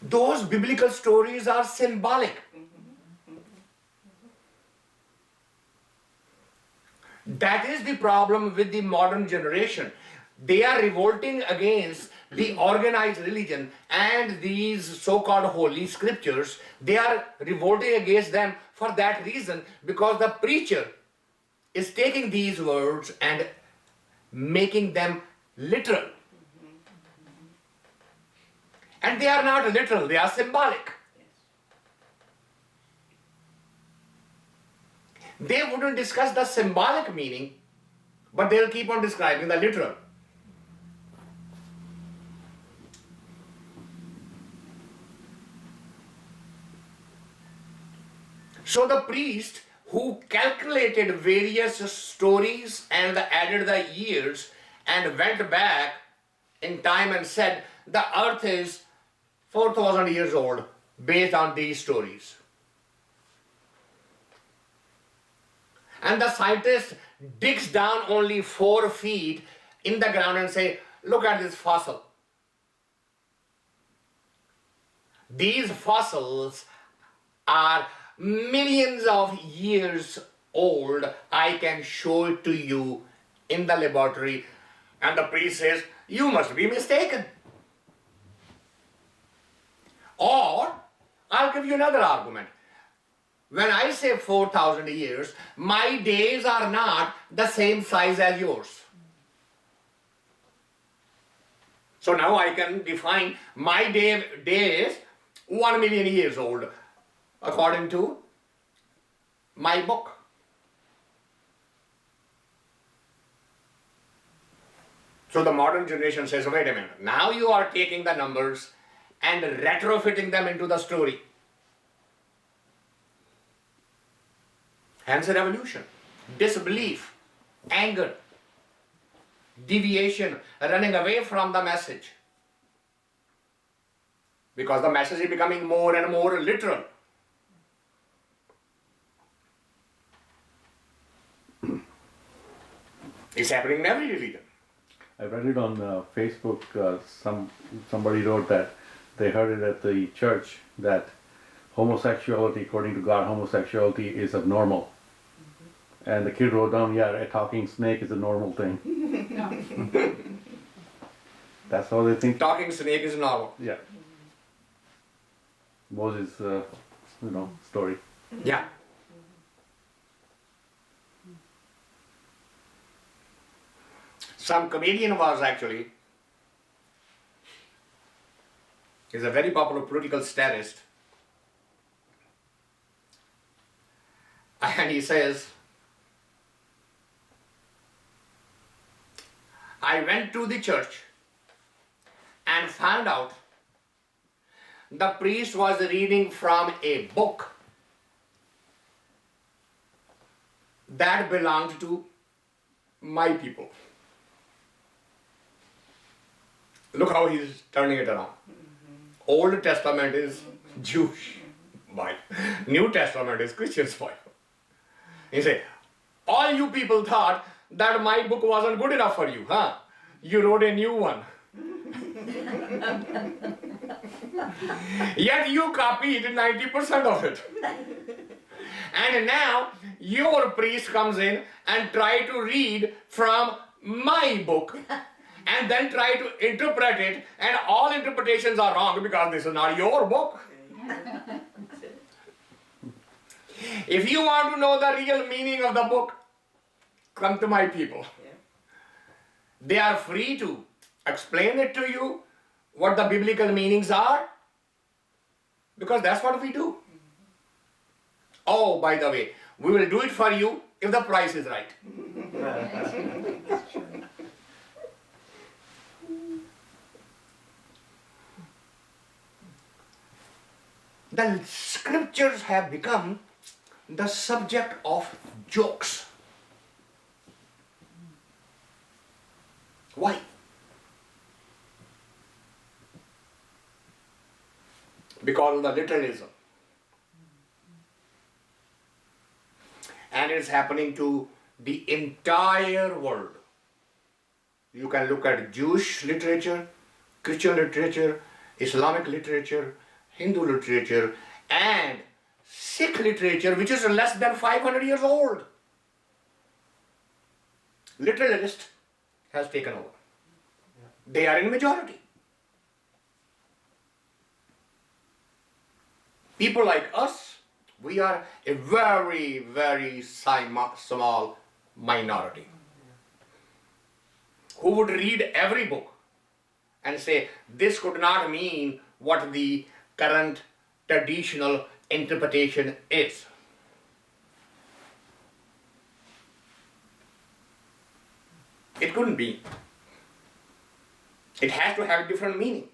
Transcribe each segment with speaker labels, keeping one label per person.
Speaker 1: Those biblical stories are symbolic. That is the problem with the modern generation. They are revolting against the organized religion and these so-called holy scriptures. They are revolting against them for that reason, because the preacher is taking these words and making them literal. And they are not literal, they are symbolic. They wouldn't discuss the symbolic meaning, but they'll keep on describing the literal. So the priest who calculated various stories and added the years and went back in time and said the earth is 4,000 years old based on these stories. And the scientist digs down only 4 feet in the ground and say, look at this fossil. These fossils are millions of years old. I can show it to you in the laboratory. And the priest says, you must be mistaken. Or, I'll give you another argument. When I say 4,000 years, my days are not the same size as yours. So now I can define my day is 1 million years old according to my book. So the modern generation says, wait a minute, now you are taking the numbers and retrofitting them into the story. Hence revolution, disbelief, anger, deviation, running away from the message. Because the message is becoming more and more literal. It's happening in every religion.
Speaker 2: I read it on Facebook. Somebody wrote that they heard it at the church that homosexuality, according to God, homosexuality is abnormal. And the kid wrote down, yeah, a talking snake is a normal thing. That's how they think.
Speaker 1: Talking snake is normal.
Speaker 2: Yeah. Moses, story.
Speaker 1: Yeah. Some comedian was actually, he's a very popular political statist, and he says, I went to the church and found out the priest was reading from a book that belonged to my people. Look how he's turning it around. Old Testament is Jewish Bible. New Testament is Christian's Bible. He said, all you people thought that my book wasn't good enough for you, huh? You wrote a new one. Yet you copied 90% of it. And now your priest comes in and try to read from my book and then try to interpret it, and all interpretations are wrong because this is not your book. If you want to know the real meaning of the book, come to my people. They are free to explain it to you, what the biblical meanings are, because that's what we do. Oh, by the way, we will do it for you if the price is right. The scriptures have become the subject of jokes. Why? Because of the literalism. And it's happening to the entire world. You can look at Jewish literature, Christian literature, Islamic literature, Hindu literature, and Sikh literature, which is less than 500 years old. Literalist has taken over. They are in majority. People like us, we are a very, very small minority who would read every book and say, this could not mean what the current traditional interpretation is. It couldn't be. It has to have a different meaning.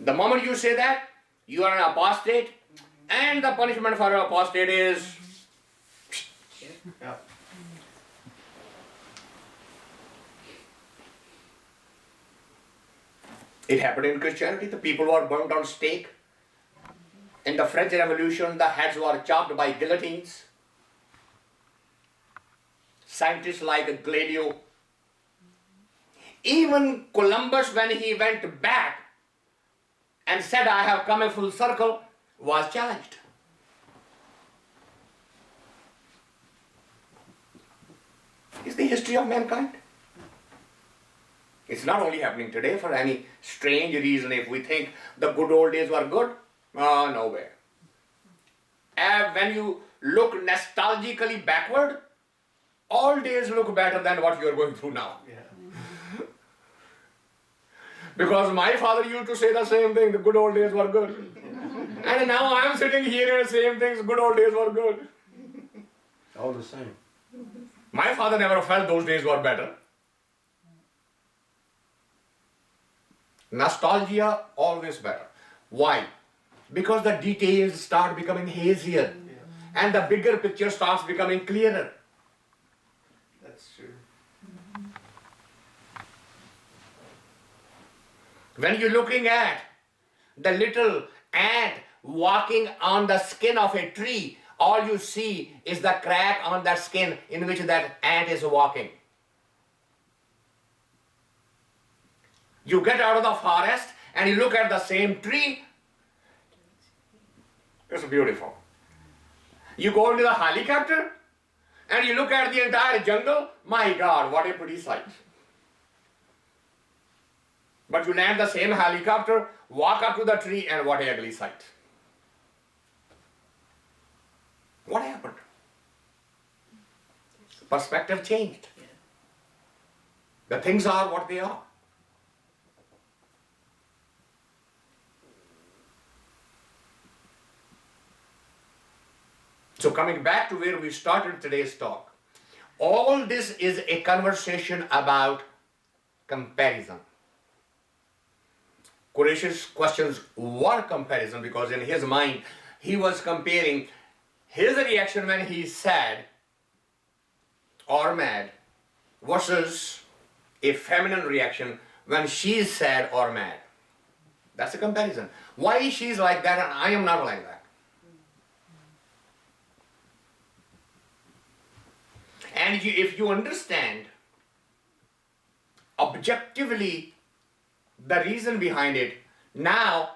Speaker 1: The moment you say that, you are an apostate, and the punishment for an apostate is It happened in Christianity. The people were burnt on stake. In the French Revolution, the heads were chopped by guillotines. Scientists like Galileo. Even Columbus, when he went back and said, I have come a full circle, was challenged. It's the history of mankind. It's not only happening today for any strange reason. If we think the good old days were good, nowhere. And when you look nostalgically backward, all days look better than what you are going through now. Yeah. Because my father used to say the same thing, the good old days were good. And now I am sitting here and saying things, good old days were good.
Speaker 2: All the same.
Speaker 1: My father never felt those days were better. Nostalgia, always better. Why? Because the details start becoming hazier. Yeah. And the bigger picture starts becoming clearer.
Speaker 3: That's true.
Speaker 1: When you're looking at the little ant walking on the skin of a tree, all you see is the crack on that skin in which that ant is walking. You get out of the forest and you look at the same tree, it's beautiful. You go into the helicopter and you look at the entire jungle, my God, what a pretty sight. But you land the same helicopter, walk up to the tree, and what a ugly sight. What happened? Perspective changed. The things are what they are. So coming back to where we started today's talk, all this is a conversation about comparison. Quraysh's questions were comparison because in his mind, he was comparing his reaction when he sad or mad versus a feminine reaction when she is sad or mad. That's a comparison. Why she's like that and I am not like that? And if you understand objectively the reason behind it, now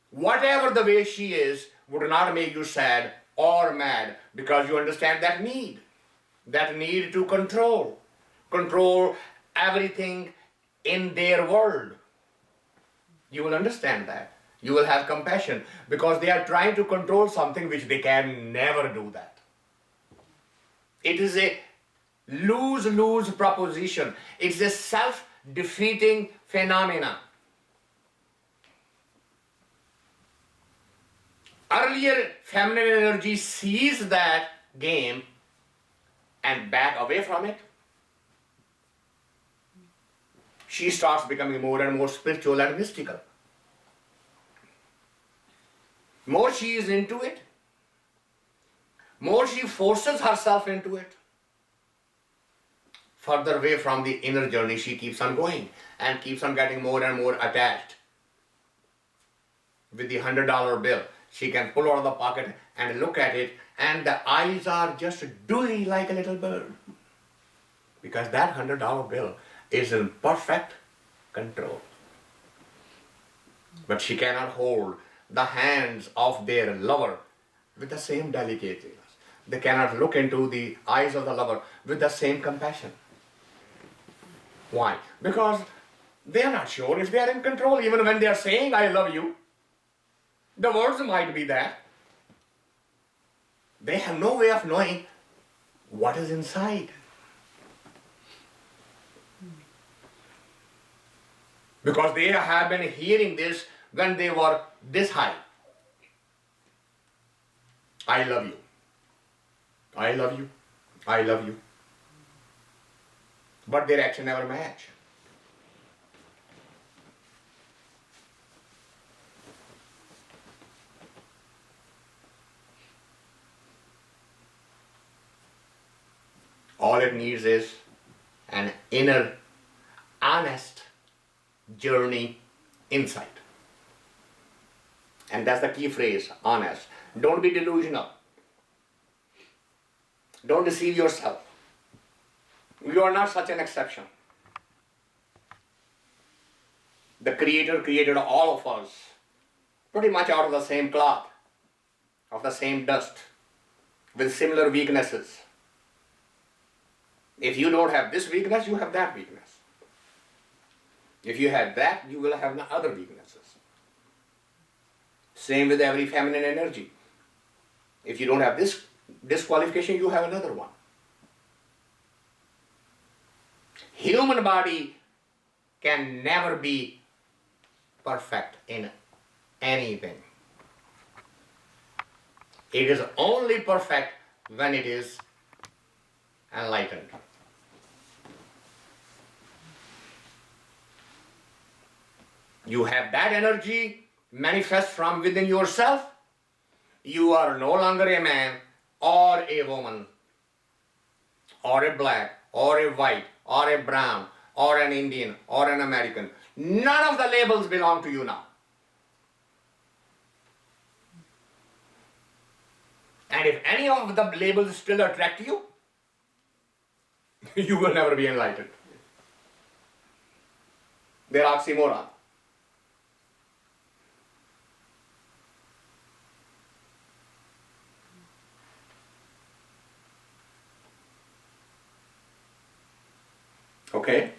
Speaker 1: whatever the way she is would not make you sad or mad because you understand that need to control everything in their world. You will understand that. You will have compassion because they are trying to control something which they can never do that. It is a lose-lose proposition. It's a self-defeating phenomena. Earlier, feminine energy sees that game and back away from it. She starts becoming more and more spiritual and mystical. More she is into it, more she forces herself into it. Further away from the inner journey, she keeps on going and keeps on getting more and more attached. With the $100 bill, she can pull out of the pocket and look at it, and the eyes are just dewy like a little bird. Because that $100 bill is in perfect control. But she cannot hold the hands of their lover with the same delicateness. They cannot look into the eyes of the lover with the same compassion. Why? Because they are not sure if they are in control, even when they are saying, I love you. The words might be that. They have no way of knowing what is inside. Because they have been hearing this when they were this high. I love you. I love you. I love you. But their action never match. All it needs is an inner, honest journey insight. And that's the key phrase, honest. Don't be delusional. Don't deceive yourself. You are not such an exception. The Creator created all of us pretty much out of the same cloth, of the same dust, with similar weaknesses. If you don't have this weakness, you have that weakness. If you have that, you will have other weaknesses. Same with every feminine energy. If you don't have this disqualification, you have another one. Human body can never be perfect in anything. It is only perfect when it is enlightened. You have that energy manifest from within yourself. You are no longer a man or a woman or a black or a white or a brown or an Indian or an American. None of the labels belong to you now. And if any of the labels still attract you, you will never be enlightened. They're oxymoron. Okay?